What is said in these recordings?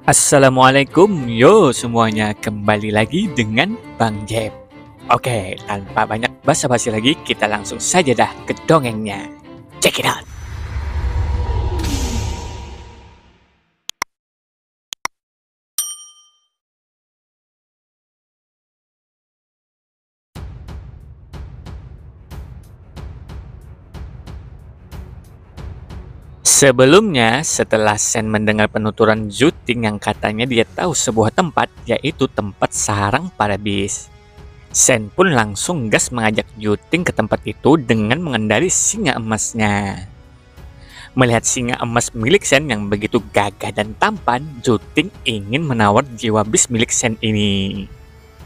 Assalamualaikum, yo semuanya, kembali lagi dengan Bang Jeb. Oke, tanpa banyak basa-basi lagi, kita langsung saja dah ke dongengnya. Check it out. Sebelumnya, setelah Sen mendengar penuturan Juting yang katanya dia tahu sebuah tempat, yaitu tempat sarang para bis. Sen pun langsung gas mengajak Juting ke tempat itu dengan mengendari singa emasnya. Melihat singa emas milik Sen yang begitu gagah dan tampan, Juting ingin menawar jiwa bis milik Sen ini.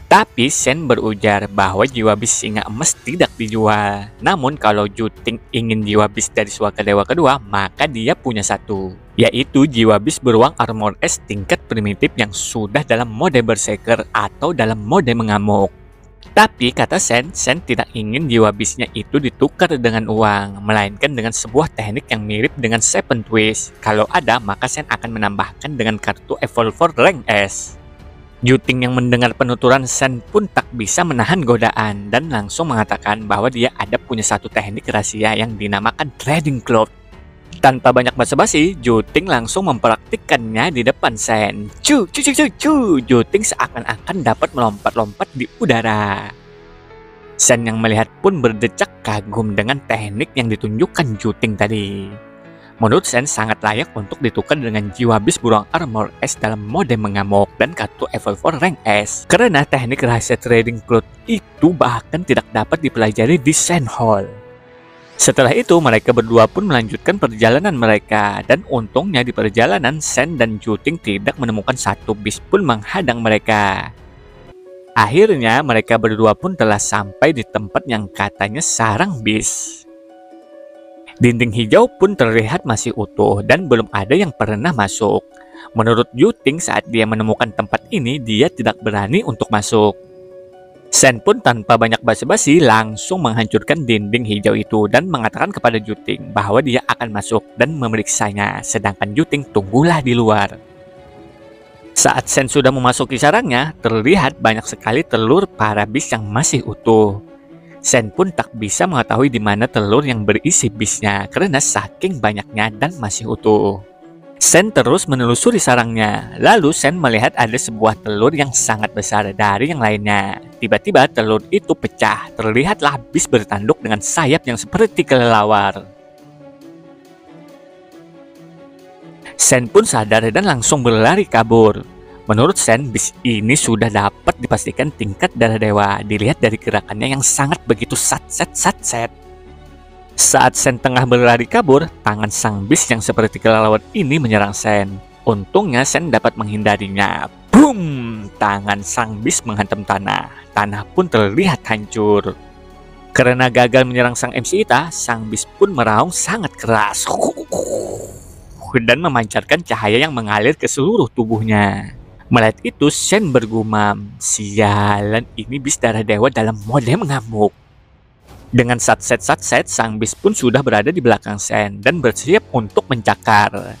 Tapi Sen berujar bahwa jiwa bis singa emas tidak dijual. Namun kalau Juting ingin jiwa bis dari Swaka Dewa kedua, maka dia punya satu, yaitu jiwa bis beruang armor S tingkat primitif yang sudah dalam mode berserker atau dalam mode mengamuk. Tapi kata Sen tidak ingin jiwa bisnya itu ditukar dengan uang, melainkan dengan sebuah teknik yang mirip dengan Seven Twist. Kalau ada, maka Sen akan menambahkan dengan kartu Evolver Rank S. Juting yang mendengar penuturan Sen pun tak bisa menahan godaan dan langsung mengatakan bahwa dia ada punya satu teknik rahasia yang dinamakan Trading Cloud. Tanpa banyak basa-basi, Juting langsung mempraktikkannya di depan Sen. Juting seakan-akan dapat melompat-lompat di udara. Sen yang melihat pun berdecak kagum dengan teknik yang ditunjukkan Juting tadi. Menurut Sen sangat layak untuk ditukar dengan jiwa bis beruang armor S dalam mode mengamuk dan kartu Evolver Rank S. Karena teknik rahasia Trading Cloud itu bahkan tidak dapat dipelajari di Sen Hall. Setelah itu mereka berdua pun melanjutkan perjalanan mereka, dan untungnya di perjalanan Sen dan Juting tidak menemukan satu bis pun menghadang mereka. Akhirnya mereka berdua pun telah sampai di tempat yang katanya sarang bis. Dinding hijau pun terlihat masih utuh dan belum ada yang pernah masuk. Menurut Juting, saat dia menemukan tempat ini, dia tidak berani untuk masuk. Sen pun tanpa banyak basa-basi langsung menghancurkan dinding hijau itu dan mengatakan kepada Juting bahwa dia akan masuk dan memeriksanya, sedangkan Juting tunggulah di luar. Saat Sen sudah memasuki sarangnya, terlihat banyak sekali telur para bis yang masih utuh. Sen pun tak bisa mengetahui di mana telur yang berisi bisnya karena saking banyaknya dan masih utuh. Sen terus menelusuri sarangnya, lalu Sen melihat ada sebuah telur yang sangat besar dari yang lainnya. Tiba-tiba telur itu pecah, terlihatlah bis bertanduk dengan sayap yang seperti kelelawar. Sen pun sadar dan langsung berlari kabur. Menurut Sen, bis ini sudah dapat dipastikan tingkat darah dewa, dilihat dari gerakannya yang sangat begitu sat-set. Saat Sen tengah berlari kabur, tangan sang bis yang seperti kelelawar ini menyerang Sen. Untungnya Sen dapat menghindarinya. Boom! Tangan sang bis menghantam tanah. Tanah pun terlihat hancur. Karena gagal menyerang sang MC Ita, sang bis pun meraung sangat keras dan memancarkan cahaya yang mengalir ke seluruh tubuhnya. Melihat itu, Sen bergumam, sialan, ini bis darah dewa dalam mode mengamuk. Dengan satset, sang bis pun sudah berada di belakang Sen dan bersiap untuk mencakar.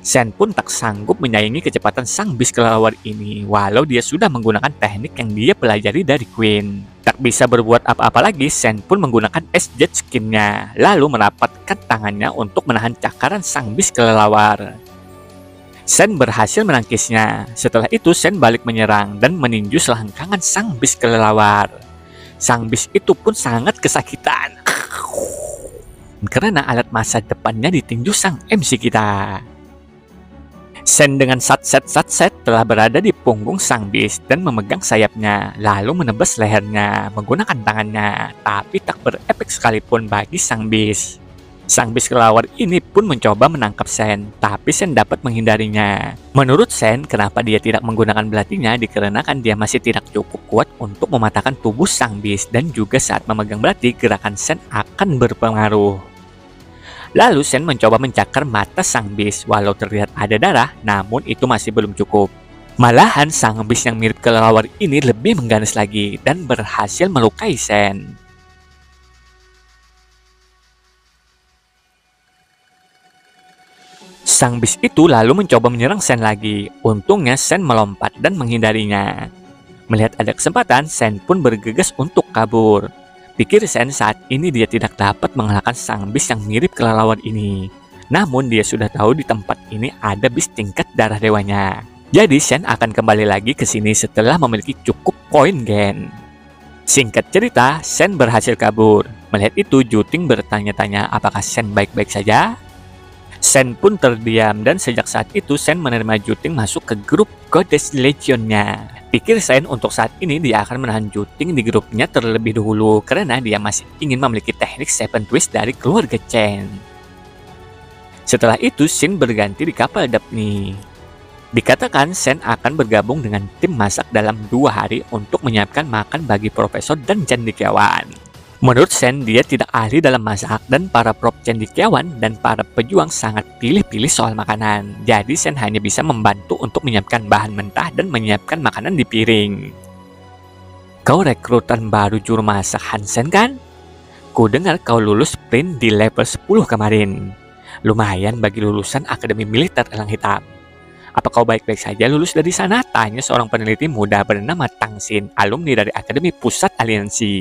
Sen pun tak sanggup menyaingi kecepatan sang bis kelelawar ini, walau dia sudah menggunakan teknik yang dia pelajari dari Queen. Tak bisa berbuat apa-apa lagi, Sen pun menggunakan S-Jet skinnya, lalu merapatkan tangannya untuk menahan cakaran sang bis kelelawar. Sen berhasil menangkisnya. Setelah itu Sen balik menyerang dan meninju selangkangan sang bis kelelawar. Sang bis itu pun sangat kesakitan karena alat massa depannya ditinju sang MC kita. Sen dengan satset telah berada di punggung sang bis dan memegang sayapnya, lalu menebas lehernya menggunakan tangannya, tapi tak berefek sekalipun bagi sang bis. Sang bis kelelawar ini pun mencoba menangkap Sen, tapi Sen dapat menghindarinya. Menurut Sen, kenapa dia tidak menggunakan belatinya dikarenakan dia masih tidak cukup kuat untuk mematahkan tubuh sang bis, dan juga saat memegang belati gerakan Sen akan berpengaruh. Lalu Sen mencoba mencakar mata sang bis, walau terlihat ada darah, namun itu masih belum cukup. Malahan sang bis yang mirip kelelawar ini lebih mengganas lagi dan berhasil melukai Sen. Sang bis itu lalu mencoba menyerang Sen lagi. Untungnya Sen melompat dan menghindarinya. Melihat ada kesempatan, Sen pun bergegas untuk kabur. Pikir Sen saat ini dia tidak dapat mengalahkan sang bis yang mirip kelelawar ini. Namun dia sudah tahu di tempat ini ada bis tingkat darah dewanya. Jadi Sen akan kembali lagi ke sini setelah memiliki cukup poin gen. Singkat cerita, Sen berhasil kabur. Melihat itu, Juting bertanya-tanya apakah Sen baik-baik saja. Sen pun terdiam dan sejak saat itu Sen menerima Juting masuk ke grup Goddess Legionnya. Pikir Sen untuk saat ini dia akan menahan Juting di grupnya terlebih dahulu karena dia masih ingin memiliki teknik Seven Twist dari keluarga Chen. Setelah itu Shin berganti di kapal Daphne. Dikatakan Sen akan bergabung dengan tim masak dalam 2 hari untuk menyiapkan makan bagi profesor dan cendekiawan. Menurut Sen, dia tidak ahli dalam masak dan para prop cendekiawan dan para pejuang sangat pilih-pilih soal makanan. Jadi Sen hanya bisa membantu untuk menyiapkan bahan mentah dan menyiapkan makanan di piring. Kau rekrutan baru juru masak Hansen kan? Ku dengar kau lulus sprint di level 10 kemarin. Lumayan bagi lulusan Akademi Militer Elang Hitam. Apa kau baik-baik saja lulus dari sana? Tanya seorang peneliti muda bernama Tang Xin, alumni dari Akademi Pusat Aliansi.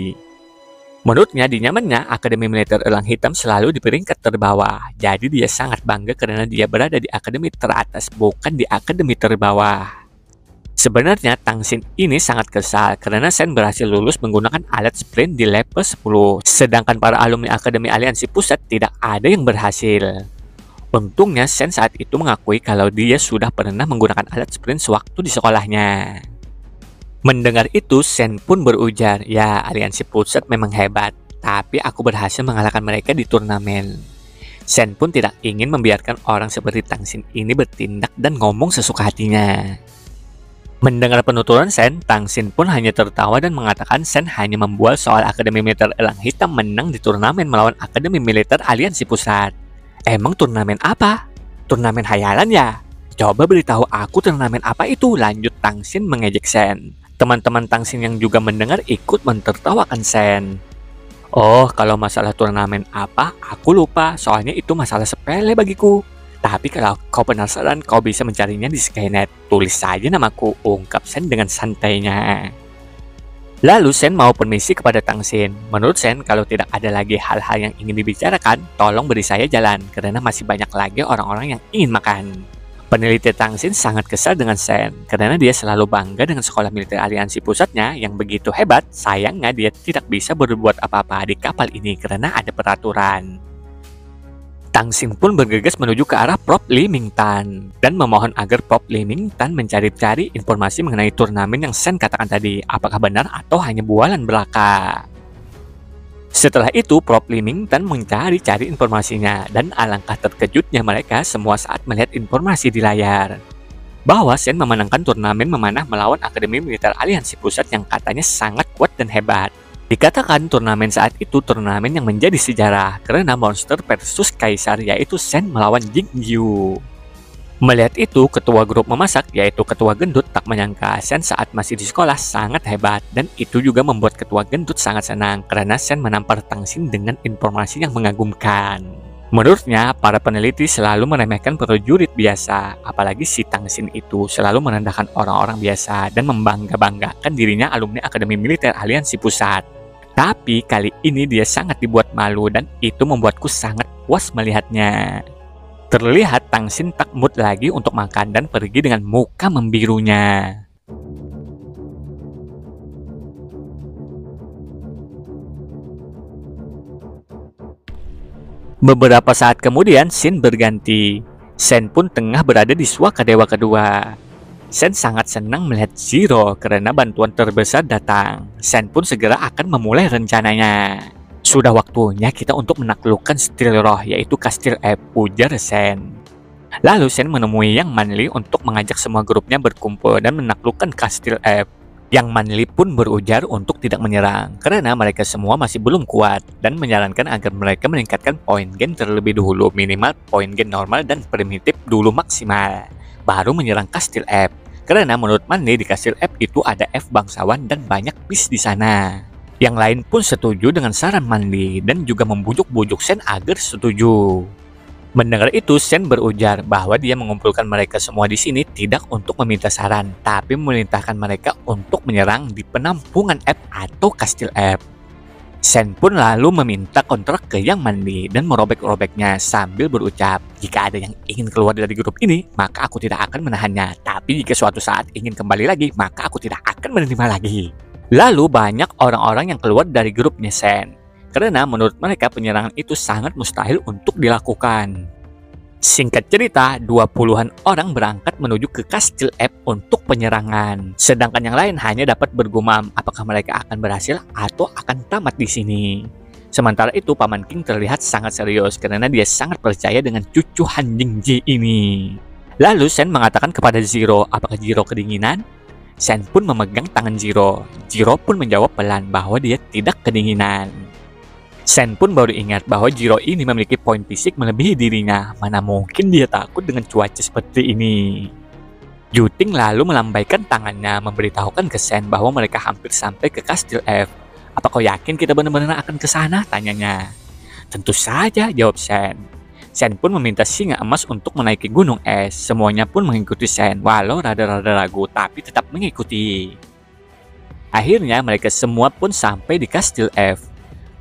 Menurutnya di nyamannya Akademi Militer Elang Hitam selalu di peringkat terbawah. Jadi dia sangat bangga karena dia berada di akademi teratas bukan di akademi terbawah. Sebenarnya Tang Xin ini sangat kesal karena Sen berhasil lulus menggunakan alat sprint di level 10. Sedangkan para alumni Akademi Aliansi Pusat tidak ada yang berhasil. Untungnya Sen saat itu mengakui kalau dia sudah pernah menggunakan alat sprint sewaktu di sekolahnya. Mendengar itu, Sen pun berujar, ya Aliansi Pusat memang hebat, tapi aku berhasil mengalahkan mereka di turnamen. Sen pun tidak ingin membiarkan orang seperti Tang Xin ini bertindak dan ngomong sesuka hatinya. Mendengar penuturan Sen, Tang Xin pun hanya tertawa dan mengatakan Sen hanya membual soal Akademi Militer Elang Hitam menang di turnamen melawan Akademi Militer Aliansi Pusat. Emang turnamen apa? Turnamen hayalan ya? Coba beritahu aku turnamen apa itu, lanjut Tang Xin mengejek Sen. Teman-teman Tang Xin yang juga mendengar ikut mentertawakan Sen. Oh, kalau masalah turnamen apa, aku lupa, soalnya itu masalah sepele bagiku. Tapi kalau kau penasaran, kau bisa mencarinya di Skynet. Tulis saja namaku, ungkap Sen dengan santainya. Lalu Sen mau permisi kepada Tang Xin. Menurut Sen, kalau tidak ada lagi hal-hal yang ingin dibicarakan, tolong beri saya jalan, karena masih banyak lagi orang-orang yang ingin makan. Peneliti Tang Xin sangat kesal dengan Sen, karena dia selalu bangga dengan sekolah militer aliansi pusatnya yang begitu hebat. Sayangnya dia tidak bisa berbuat apa-apa di kapal ini karena ada peraturan. Tang Xin pun bergegas menuju ke arah Prof. Li Mingtan dan memohon agar Prof. Li Mingtan mencari-cari informasi mengenai turnamen yang Sen katakan tadi, apakah benar atau hanya bualan belaka. Setelah itu, Prof. Li Mingtan mencari-cari informasinya dan alangkah terkejutnya mereka semua saat melihat informasi di layar bahwa Sen memenangkan turnamen memanah melawan Akademi Militer Aliansi Pusat yang katanya sangat kuat dan hebat. Dikatakan turnamen saat itu turnamen yang menjadi sejarah karena monster versus kaisar yaitu Sen melawan Jing Yu. Melihat itu, ketua grup memasak yaitu ketua gendut tak menyangka Sen saat masih di sekolah sangat hebat dan itu juga membuat ketua gendut sangat senang karena Sen menampar Tang Xin dengan informasi yang mengagumkan. Menurutnya, para peneliti selalu meremehkan prajurit biasa, apalagi si Tang Xin itu selalu merendahkan orang-orang biasa dan membangga-banggakan dirinya alumni Akademi Militer Aliansi Pusat. Tapi kali ini dia sangat dibuat malu dan itu membuatku sangat puas melihatnya. Terlihat Tang Xin tak mood lagi untuk makan dan pergi dengan muka membirunya. Beberapa saat kemudian, Xin berganti. Sen pun tengah berada di suaka dewa kedua. Sen sangat senang melihat Zero karena bantuan terbesar datang. Sen pun segera akan memulai rencananya. Sudah waktunya kita untuk menaklukkan Steel Roh, yaitu Kastil F, ujar Sen. Lalu Sen menemui Yang Manli untuk mengajak semua grupnya berkumpul dan menaklukkan Kastil F. Yang Manli pun berujar untuk tidak menyerang, karena mereka semua masih belum kuat, dan menyarankan agar mereka meningkatkan poin gen terlebih dahulu, minimal poin gen normal dan primitif dulu maksimal, baru menyerang Kastil F. Karena menurut Manli di Kastil F itu ada F bangsawan dan banyak bis di sana. Yang lain pun setuju dengan saran Manli dan juga membujuk-bujuk Sen agar setuju. Mendengar itu, Sen berujar bahwa dia mengumpulkan mereka semua di sini tidak untuk meminta saran, tapi memerintahkan mereka untuk menyerang di penampungan F atau kastil F. Sen pun lalu meminta kontrak ke Yang Mandi dan merobek-robeknya sambil berucap, jika ada yang ingin keluar dari grup ini, maka aku tidak akan menahannya. Tapi jika suatu saat ingin kembali lagi, maka aku tidak akan menerima lagi. Lalu banyak orang-orang yang keluar dari grupnya Sen, karena menurut mereka penyerangan itu sangat mustahil untuk dilakukan. Singkat cerita, 20-an orang berangkat menuju ke kastil F untuk penyerangan. Sedangkan yang lain hanya dapat bergumam apakah mereka akan berhasil atau akan tamat di sini. Sementara itu, Paman King terlihat sangat serius karena dia sangat percaya dengan cucu Han Jingji ini. Lalu Sen mengatakan kepada Zero, apakah Zero kedinginan? Sen pun memegang tangan Zero. Zero pun menjawab pelan bahwa dia tidak kedinginan. Sen pun baru ingat bahwa Zero ini memiliki poin fisik melebihi dirinya. Mana mungkin dia takut dengan cuaca seperti ini. Juting lalu melambaikan tangannya memberitahukan ke Sen bahwa mereka hampir sampai ke kastil F. Apa kau yakin kita benar-benar akan ke sana? Tanyanya. Tentu saja, jawab Sen. Sen pun meminta singa emas untuk menaiki gunung es. Semuanya pun mengikuti Sen, walau rada-rada ragu tapi tetap mengikuti. Akhirnya mereka semua pun sampai di kastil F.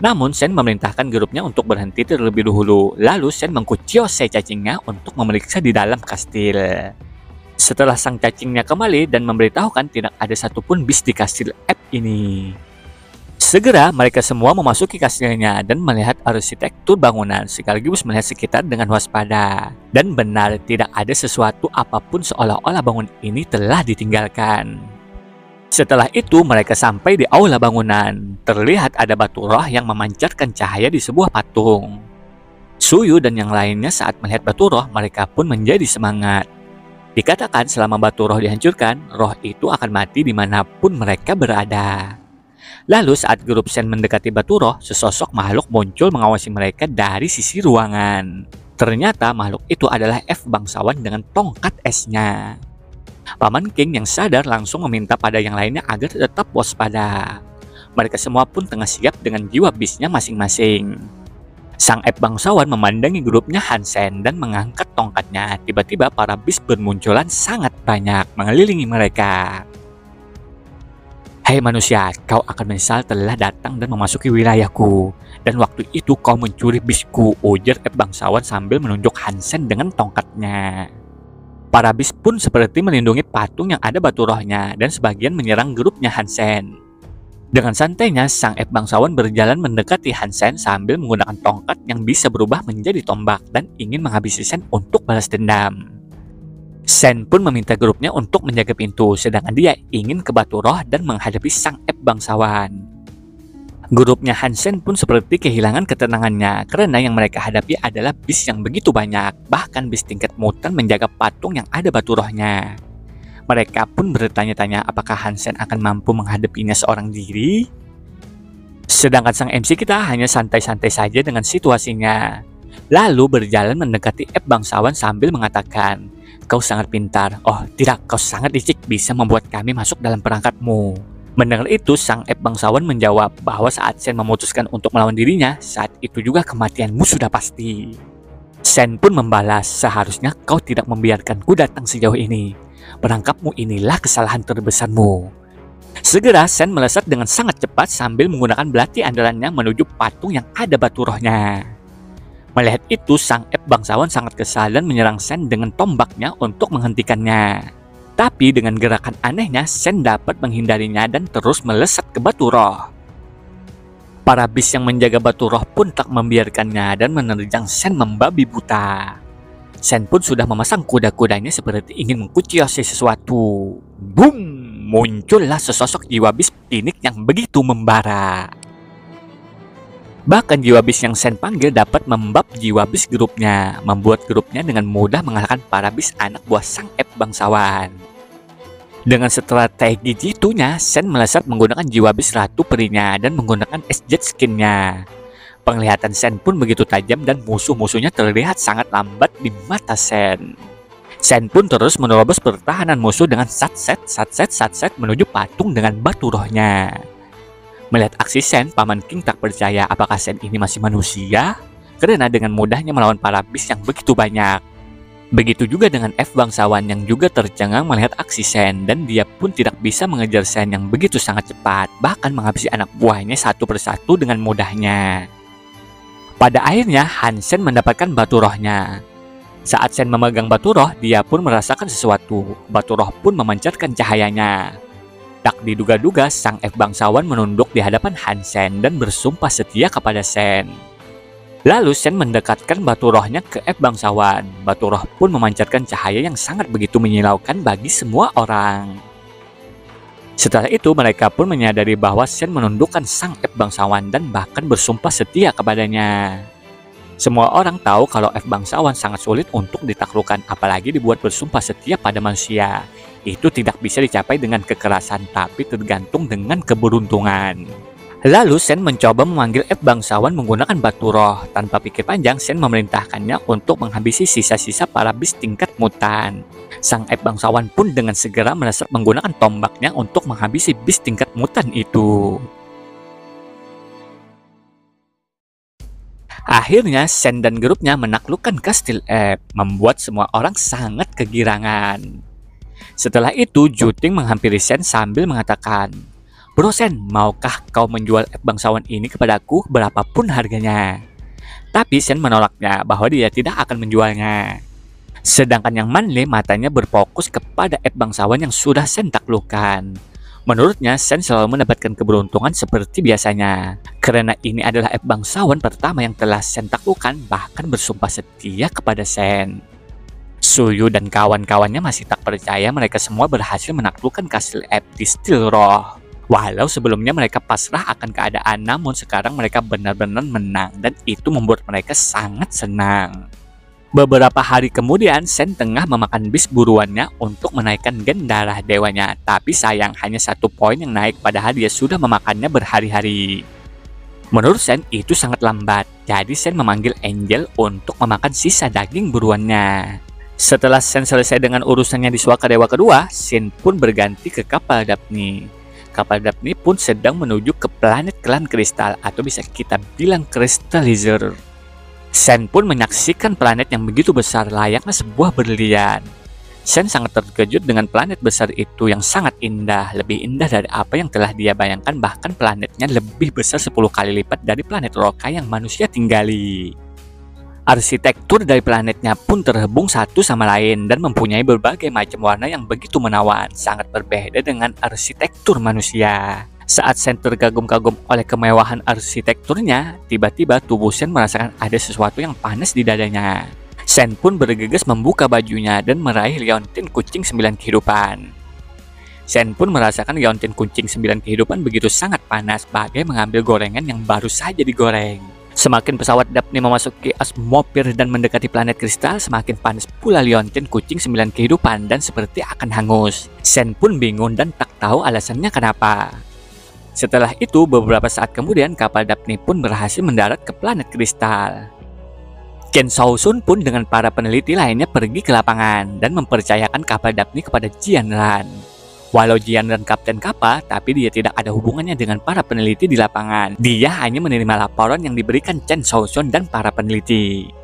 Namun Sen memerintahkan grupnya untuk berhenti terlebih dahulu. Lalu Sen mengkuciose cacingnya untuk memeriksa di dalam kastil. Setelah sang cacingnya kembali dan memberitahukan tidak ada satupun bis di kastil F ini. Segera mereka semua memasuki kastilnya dan melihat arsitektur bangunan sekaligus melihat sekitar dengan waspada. Dan benar tidak ada sesuatu apapun seolah-olah bangunan ini telah ditinggalkan. Setelah itu mereka sampai di aula bangunan. Terlihat ada batu roh yang memancarkan cahaya di sebuah patung. Suyu dan yang lainnya saat melihat batu roh mereka pun menjadi semangat. Dikatakan selama batu roh dihancurkan, roh itu akan mati dimanapun mereka berada. Lalu saat grup Sen mendekati batu roh, sesosok makhluk muncul mengawasi mereka dari sisi ruangan. Ternyata makhluk itu adalah F bangsawan dengan tongkat esnya. Paman King yang sadar langsung meminta pada yang lainnya agar tetap waspada. Mereka semua pun tengah siap dengan jiwa bisnya masing-masing. Sang F bangsawan memandangi grupnya Hansen dan mengangkat tongkatnya. Tiba-tiba para bis bermunculan sangat banyak mengelilingi mereka. Hei manusia, kau akan menyesal telah datang dan memasuki wilayahku. Dan waktu itu kau mencuri bisku, ujar F bangsawan sambil menunjuk Hansen dengan tongkatnya. Para bis pun seperti melindungi patung yang ada batu rohnya dan sebagian menyerang grupnya Hansen. Dengan santainya, sang F bangsawan berjalan mendekati Hansen sambil menggunakan tongkat yang bisa berubah menjadi tombak dan ingin menghabisi Sen untuk balas dendam. Sen pun meminta grupnya untuk menjaga pintu, sedangkan dia ingin ke batu roh dan menghadapi sang F bangsawan. Grupnya Hansen pun seperti kehilangan ketenangannya karena yang mereka hadapi adalah bis yang begitu banyak. Bahkan bis tingkat mutan menjaga patung yang ada batu rohnya. Mereka pun bertanya-tanya apakah Hansen akan mampu menghadapinya seorang diri. Sedangkan sang MC kita hanya santai-santai saja dengan situasinya. Lalu berjalan mendekati F bangsawan sambil mengatakan, "Kau sangat pintar. Oh tidak, kau sangat licik, bisa membuat kami masuk dalam perangkatmu." Mendengar itu, sang F bangsawan menjawab bahwa saat Sen memutuskan untuk melawan dirinya, saat itu juga kematianmu sudah pasti. Sen pun membalas, seharusnya kau tidak membiarkanku datang sejauh ini. Perangkapmu inilah kesalahan terbesarmu. Segera Sen melesat dengan sangat cepat sambil menggunakan belati andalannya menuju patung yang ada batu rohnya. Melihat itu, sang F bangsawan sangat kesal dan menyerang Sen dengan tombaknya untuk menghentikannya. Tapi dengan gerakan anehnya, Sen dapat menghindarinya dan terus melesat ke batu roh. Para bis yang menjaga batu roh pun tak membiarkannya dan menerjang Sen membabi buta. Sen pun sudah memasang kuda-kudanya seperti ingin mengkuciose sesuatu. Boom! Muncullah sesosok jiwa bis pinik yang begitu membara. Bahkan jiwa bis yang Sen panggil dapat membab jiwa bis grupnya, membuat grupnya dengan mudah mengalahkan para bis anak buah sang F bangsawan. Dengan strategi jitunya, Sen melesat menggunakan jiwa bis ratu perinya dan menggunakan es jet skinnya. Penglihatan Sen pun begitu tajam dan musuh-musuhnya terlihat sangat lambat di mata Sen. Sen pun terus menerobos pertahanan musuh dengan satset menuju patung dengan batu rohnya. Melihat aksi Sen, Paman King tak percaya apakah Sen ini masih manusia. karena dengan mudahnya melawan para beast yang begitu banyak. Begitu juga dengan F bangsawan yang juga tercengang melihat aksi Shen, dan dia pun tidak bisa mengejar Shen yang begitu sangat cepat, bahkan menghabisi anak buahnya satu persatu dengan mudahnya. Pada akhirnya Hansen mendapatkan batu rohnya. Saat Shen memegang batu roh, dia pun merasakan sesuatu. Batu roh pun memancarkan cahayanya. Tak diduga-duga, sang F bangsawan menunduk di hadapan Hansen dan bersumpah setia kepada Shen. Lalu Shen mendekatkan batu rohnya ke F bangsawan. Batu roh pun memancarkan cahaya yang sangat begitu menyilaukan bagi semua orang. Setelah itu mereka pun menyadari bahwa Shen menundukkan sang F bangsawan dan bahkan bersumpah setia kepadanya. Semua orang tahu kalau F bangsawan sangat sulit untuk ditaklukkan, apalagi dibuat bersumpah setia pada manusia. Itu tidak bisa dicapai dengan kekerasan, tapi tergantung dengan keberuntungan. Lalu Shen mencoba memanggil F bangsawan menggunakan batu roh. Tanpa pikir panjang, Shen memerintahkannya untuk menghabisi sisa-sisa para beast tingkat mutan. Sang F bangsawan pun dengan segera menggunakan tombaknya untuk menghabisi beast tingkat mutan itu. Akhirnya Shen dan grupnya menaklukkan Kastil F, membuat semua orang sangat kegirangan. Setelah itu Juting menghampiri Shen sambil mengatakan, "Bro Shen, maukah kau menjual F bangsawan ini kepadaku berapapun harganya?" Tapi Shen menolaknya bahwa dia tidak akan menjualnya. Sedangkan yang Manle matanya berfokus kepada F bangsawan yang sudah Shen taklukkan. Menurutnya, Shen selalu mendapatkan keberuntungan seperti biasanya. Karena ini adalah F bangsawan pertama yang telah Shen taklukkan, bahkan bersumpah setia kepada Shen. Suyu dan kawan-kawannya masih tak percaya mereka semua berhasil menaklukkan Kastil F di Steel Roh. Walau sebelumnya mereka pasrah akan keadaan, namun sekarang mereka benar-benar menang dan itu membuat mereka sangat senang. Beberapa hari kemudian, Shen tengah memakan beast buruannya untuk menaikkan gen darah dewanya. Tapi sayang, hanya 1 poin yang naik padahal dia sudah memakannya berhari-hari. Menurut Shen, itu sangat lambat. Jadi Shen memanggil Angel untuk memakan sisa daging buruannya. Setelah Shen selesai dengan urusannya di Suaka Dewa kedua, Shen pun berganti ke kapal Daphne. Kapal Daphne pun sedang menuju ke planet Klan Kristal, atau bisa kita bilang Crystallizer. Shen pun menyaksikan planet yang begitu besar layaknya sebuah berlian. Shen sangat terkejut dengan planet besar itu yang sangat indah, lebih indah dari apa yang telah dia bayangkan, bahkan planetnya lebih besar 10 kali lipat dari planet Roka yang manusia tinggali. Arsitektur dari planetnya pun terhubung satu sama lain dan mempunyai berbagai macam warna yang begitu menawan, sangat berbeda dengan arsitektur manusia. Saat Shen terkagum-kagum oleh kemewahan arsitekturnya, tiba-tiba tubuh Shen merasakan ada sesuatu yang panas di dadanya. Shen pun bergegas membuka bajunya dan meraih liontin kucing 9 kehidupan. Shen pun merasakan liontin kucing 9 kehidupan begitu sangat panas, bagai mengambil gorengan yang baru saja digoreng. Semakin pesawat Daphne memasuki atmosfer dan mendekati planet kristal, semakin panas pula liontin kucing 9 kehidupan dan seperti akan hangus. Shen pun bingung dan tak tahu alasannya kenapa. Setelah itu, beberapa saat kemudian kapal Daphne pun berhasil mendarat ke planet kristal. Ken Shaoxun pun dengan para peneliti lainnya pergi ke lapangan dan mempercayakan kapal Daphne kepada Jian Ran. Walau Jian Ran kapten kapal, tapi dia tidak ada hubungannya dengan para peneliti di lapangan. Dia hanya menerima laporan yang diberikan Ken Shaoxun dan para peneliti.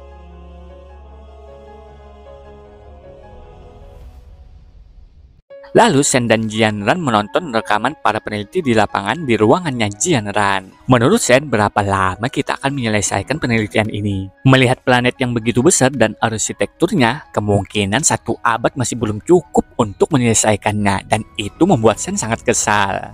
Lalu Shen dan Jian Ran menonton rekaman para peneliti di lapangan di ruangannya Jian Ran. Menurut Shen, berapa lama kita akan menyelesaikan penelitian ini? Melihat planet yang begitu besar dan arsitekturnya, kemungkinan 1 abad masih belum cukup untuk menyelesaikannya, dan itu membuat Shen sangat kesal.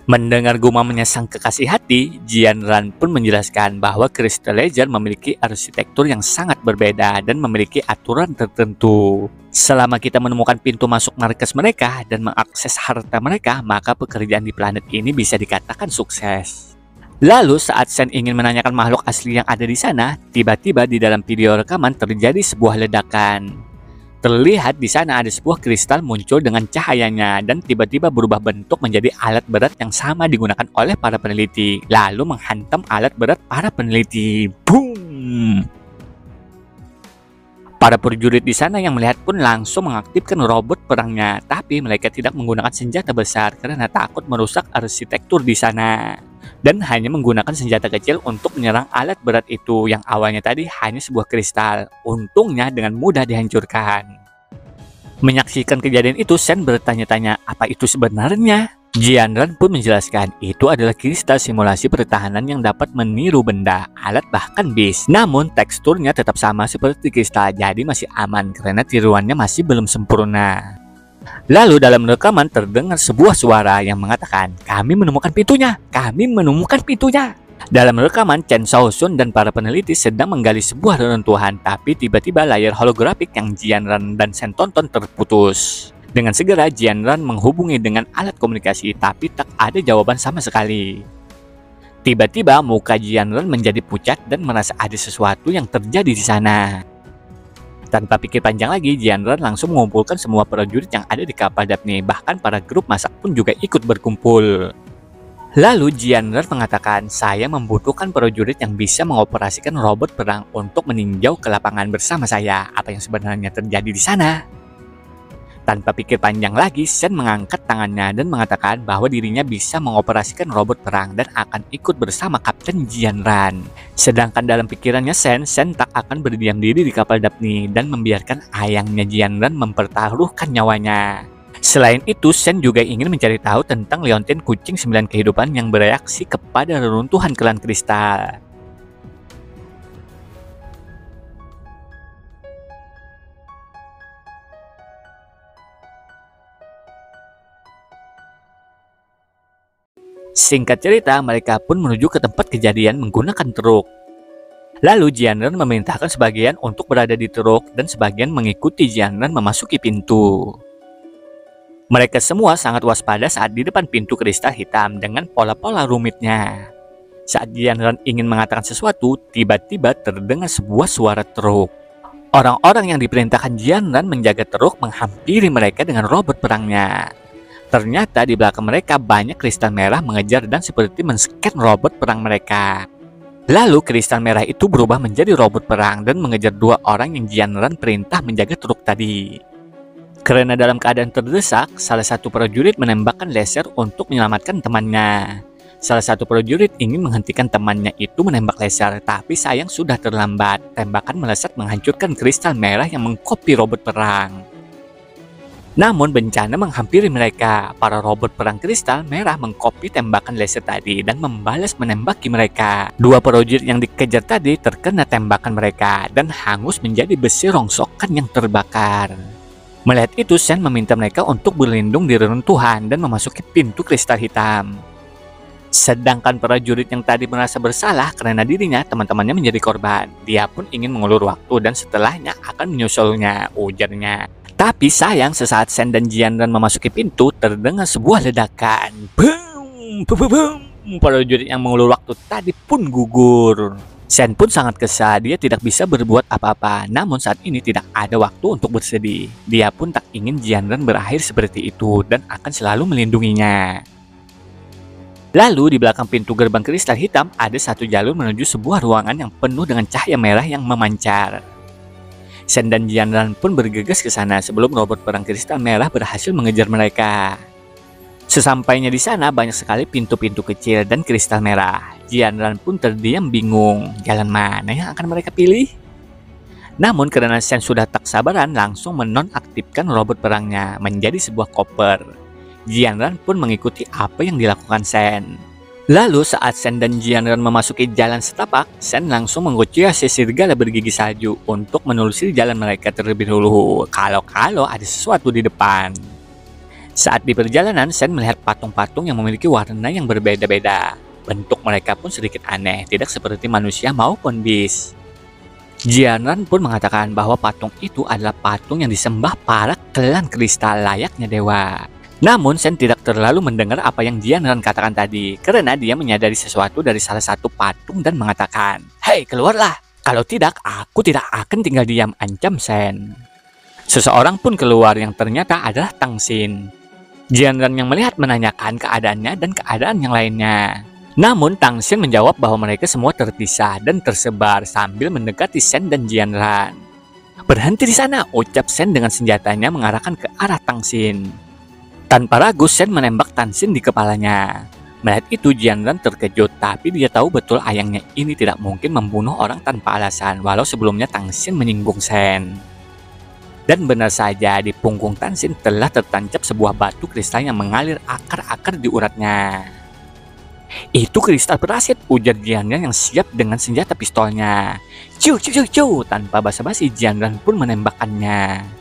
Mendengar gumamannya sang kekasih hati, Jian Ran pun menjelaskan bahwa Crystallizer memiliki arsitektur yang sangat berbeda dan memiliki aturan tertentu. Selama kita menemukan pintu masuk markas mereka dan mengakses harta mereka, maka pekerjaan di planet ini bisa dikatakan sukses. Lalu saat Shen ingin menanyakan makhluk asli yang ada di sana, tiba-tiba di dalam video rekaman terjadi sebuah ledakan. Terlihat di sana ada sebuah kristal muncul dengan cahayanya dan tiba-tiba berubah bentuk menjadi alat berat yang sama digunakan oleh para peneliti, lalu menghantam alat berat para peneliti. Boom! Para prajurit di sana yang melihat pun langsung mengaktifkan robot perangnya, tapi mereka tidak menggunakan senjata besar karena takut merusak arsitektur di sana. dan hanya menggunakan senjata kecil untuk menyerang alat berat itu yang awalnya tadi hanya sebuah kristal. Untungnya dengan mudah dihancurkan. Menyaksikan kejadian itu, Shen bertanya-tanya apa itu sebenarnya. Jianran pun menjelaskan itu adalah kristal simulasi pertahanan yang dapat meniru benda, alat bahkan bis. Namun teksturnya tetap sama seperti kristal, jadi masih aman karena tiruannya masih belum sempurna. Lalu dalam rekaman terdengar sebuah suara yang mengatakan, kami menemukan pintunya, kami menemukan pintunya. Dalam rekaman, Chen Shaoxun dan para peneliti sedang menggali sebuah reruntuhan, tapi tiba-tiba layar holografik yang Jianran dan Shen tonton terputus. Dengan segera Jianran menghubungi dengan alat komunikasi, tapi tak ada jawaban sama sekali. Tiba-tiba muka Jianran menjadi pucat dan merasa ada sesuatu yang terjadi di sana. Tanpa pikir panjang lagi, Jianran langsung mengumpulkan semua prajurit yang ada di kapal Daphne, bahkan para grup masak pun juga ikut berkumpul. Lalu Jianran mengatakan, saya membutuhkan prajurit yang bisa mengoperasikan robot perang untuk meninjau ke lapangan bersama saya. Apa yang sebenarnya terjadi di sana? Tanpa pikir panjang lagi, Shen mengangkat tangannya dan mengatakan bahwa dirinya bisa mengoperasikan robot perang dan akan ikut bersama Kapten Jianran. Sedangkan dalam pikirannya Shen tak akan berdiam diri di kapal Daphne dan membiarkan ayangnya Jianran mempertaruhkan nyawanya. Selain itu, Shen juga ingin mencari tahu tentang Leontin kucing 9 kehidupan yang bereaksi kepada reruntuhan klan kristal. Singkat cerita, mereka pun menuju ke tempat kejadian menggunakan truk. Lalu Jianran memerintahkan sebagian untuk berada di truk dan sebagian mengikuti Jianran memasuki pintu. Mereka semua sangat waspada saat di depan pintu kristal hitam dengan pola-pola rumitnya. Saat Jianran ingin mengatakan sesuatu, tiba-tiba terdengar sebuah suara truk. Orang-orang yang diperintahkan Jianran menjaga truk menghampiri mereka dengan robot perangnya. Ternyata di belakang mereka banyak kristal merah mengejar dan seperti men-scan robot perang mereka. Lalu kristal merah itu berubah menjadi robot perang dan mengejar dua orang yang Jianran perintah menjaga truk tadi. Karena dalam keadaan terdesak, salah satu prajurit menembakkan laser untuk menyelamatkan temannya. Salah satu prajurit ingin menghentikan temannya itu menembak laser, tapi sayang sudah terlambat. Tembakan melesat menghancurkan kristal merah yang mengkopi robot perang. Namun bencana menghampiri mereka. Para robot perang kristal merah mengkopi tembakan laser tadi dan membalas menembaki mereka. Dua prajurit yang dikejar tadi terkena tembakan mereka dan hangus menjadi besi rongsokan yang terbakar. Melihat itu, Shen meminta mereka untuk berlindung di reruntuhan dan memasuki pintu kristal hitam. Sedangkan prajurit yang tadi merasa bersalah karena dirinya teman-temannya menjadi korban. Dia pun ingin mengulur waktu dan setelahnya akan menyusulnya, ujarnya. Tapi sayang sesaat Shen dan Jianran memasuki pintu, terdengar sebuah ledakan. Boom, boom, boom. Prajurit yang mengulur waktu tadi pun gugur. Shen pun sangat kesal, dia tidak bisa berbuat apa-apa. Namun saat ini tidak ada waktu untuk bersedih. Dia pun tak ingin Jianran berakhir seperti itu dan akan selalu melindunginya. Lalu di belakang pintu gerbang kristal hitam ada satu jalur menuju sebuah ruangan yang penuh dengan cahaya merah yang memancar. Shen dan Jianran pun bergegas ke sana sebelum robot perang kristal merah berhasil mengejar mereka. Sesampainya di sana banyak sekali pintu-pintu kecil dan kristal merah. Jianran pun terdiam bingung, jalan mana yang akan mereka pilih? Namun karena Shen sudah tak sabaran langsung menonaktifkan robot perangnya menjadi sebuah koper. Jianran pun mengikuti apa yang dilakukan Shen. Lalu saat Shen dan Jianran memasuki jalan setapak, Shen langsung menggoyang serigala bergigi salju untuk menelusuri jalan mereka terlebih dahulu. Kalau ada sesuatu di depan. Saat di perjalanan, Shen melihat patung-patung yang memiliki warna yang berbeda-beda. Bentuk mereka pun sedikit aneh, tidak seperti manusia maupun bis. Jianran pun mengatakan bahwa patung itu adalah patung yang disembah para klan kristal layaknya dewa. Namun Shen tidak terlalu mendengar apa yang Jianran katakan tadi, karena dia menyadari sesuatu dari salah satu patung dan mengatakan, "Hei, keluarlah! Kalau tidak, aku tidak akan tinggal diam," ancam Shen. Seseorang pun keluar yang ternyata adalah Tang Xin. Jianran yang melihat menanyakan keadaannya dan keadaan yang lainnya. Namun Tang Xin menjawab bahwa mereka semua terpisah dan tersebar sambil mendekati Shen dan Jianran. "Berhenti di sana," ucap Shen dengan senjatanya mengarahkan ke arah Tang Xin. Tanpa ragu, Shen menembak Tang Xin di kepalanya. Melihat itu Jianran terkejut, tapi dia tahu betul ayahnya ini tidak mungkin membunuh orang tanpa alasan, walau sebelumnya Tang Xin menyinggung Shen. Dan benar saja, di punggung Tang Xin telah tertancap sebuah batu kristal yang mengalir akar-akar di uratnya. Itu kristal perasit, ujar Jianran yang siap dengan senjata pistolnya. Ciu, ciu, ciu, ciu. Tanpa basa-basi Jianran pun menembakkannya.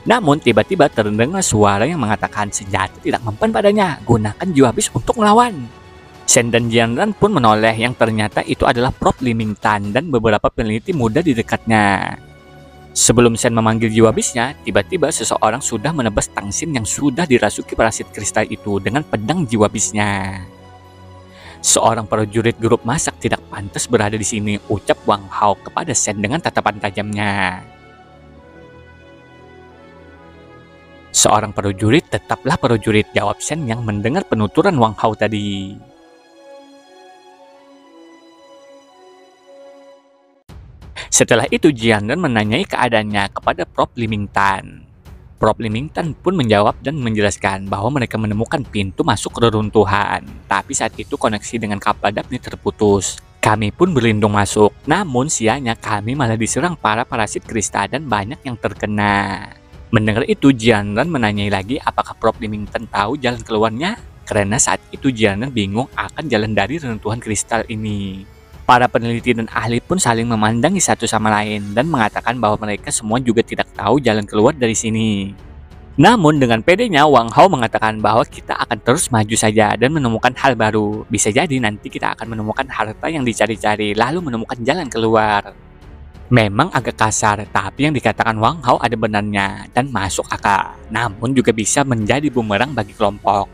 Namun tiba-tiba terdengar suara yang mengatakan senjata tidak mempan padanya, gunakan jiwa habis untuk melawan. Shen dan Jianran pun menoleh yang ternyata itu adalah Prof Liming Tan dan beberapa peneliti muda di dekatnya. Sebelum Shen memanggil jiwa habisnya, tiba-tiba seseorang sudah menebas Tang Xin yang sudah dirasuki parasit kristal itu dengan pedang jiwa habisnya. Seorang prajurit grup masak tidak pantas berada di sini, ucap Wang Hao kepada Shen dengan tatapan tajamnya. Seorang prajurit tetaplah prajurit, jawab Shen yang mendengar penuturan Wang Hao tadi. Setelah itu Jianran menanyai keadaannya kepada Prof Liming Tan. Prof Liming Tan pun menjawab dan menjelaskan bahwa mereka menemukan pintu masuk reruntuhan. Tapi saat itu koneksi dengan kapal Daphne terputus. Kami pun berlindung masuk, namun sianya kami malah diserang para parasit kristal dan banyak yang terkena. Mendengar itu, Jianran menanyai lagi apakah Prof Liming Tan tahu jalan keluarnya? Karena saat itu Jianran bingung akan jalan dari reruntuhan kristal ini. Para peneliti dan ahli pun saling memandangi satu sama lain dan mengatakan bahwa mereka semua juga tidak tahu jalan keluar dari sini. Namun dengan pedenya, Wang Hao mengatakan bahwa kita akan terus maju saja dan menemukan hal baru. Bisa jadi nanti kita akan menemukan harta yang dicari-cari lalu menemukan jalan keluar. Memang agak kasar, tapi yang dikatakan Wang Hao ada benarnya dan masuk akal. Namun juga bisa menjadi bumerang bagi kelompok.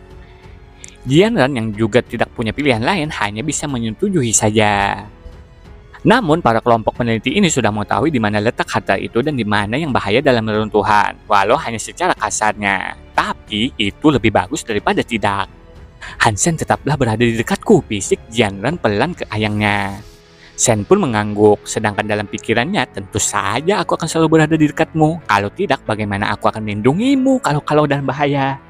Jianran yang juga tidak punya pilihan lain hanya bisa menyetujui saja. Namun para kelompok peneliti ini sudah mengetahui di mana letak harta itu dan di mana yang bahaya dalam reruntuhan, walau hanya secara kasarnya. Tapi itu lebih bagus daripada tidak. Hansen tetaplah berada di dekatku, bisik Jianran pelan ke ayangnya. Shen pun mengangguk, sedangkan dalam pikirannya tentu saja aku akan selalu berada di dekatmu. Kalau tidak, bagaimana aku akan melindungimu kalau dalam bahaya?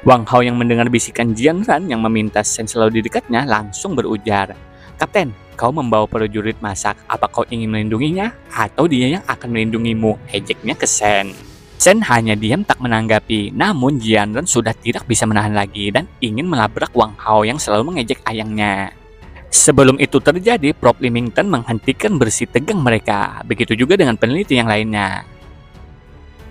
Wang Hao yang mendengar bisikan Jianran yang meminta Shen selalu di dekatnya langsung berujar, Kapten, kau membawa prajurit masak, apa kau ingin melindunginya? Atau dia yang akan melindungimu? Ejeknya ke Shen. Shen hanya diam tak menanggapi, namun Jianran sudah tidak bisa menahan lagi dan ingin melabrak Wang Hao yang selalu mengejek ayangnya. Sebelum itu terjadi, Prof Liming Tan menghentikan bersih tegang mereka. Begitu juga dengan peneliti yang lainnya.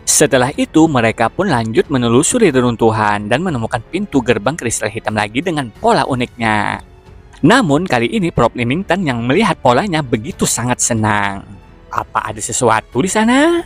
Setelah itu, mereka pun lanjut menelusuri reruntuhan dan menemukan pintu gerbang kristal hitam lagi dengan pola uniknya. Namun kali ini Prof Liming Tan yang melihat polanya begitu sangat senang. Apa ada sesuatu di sana?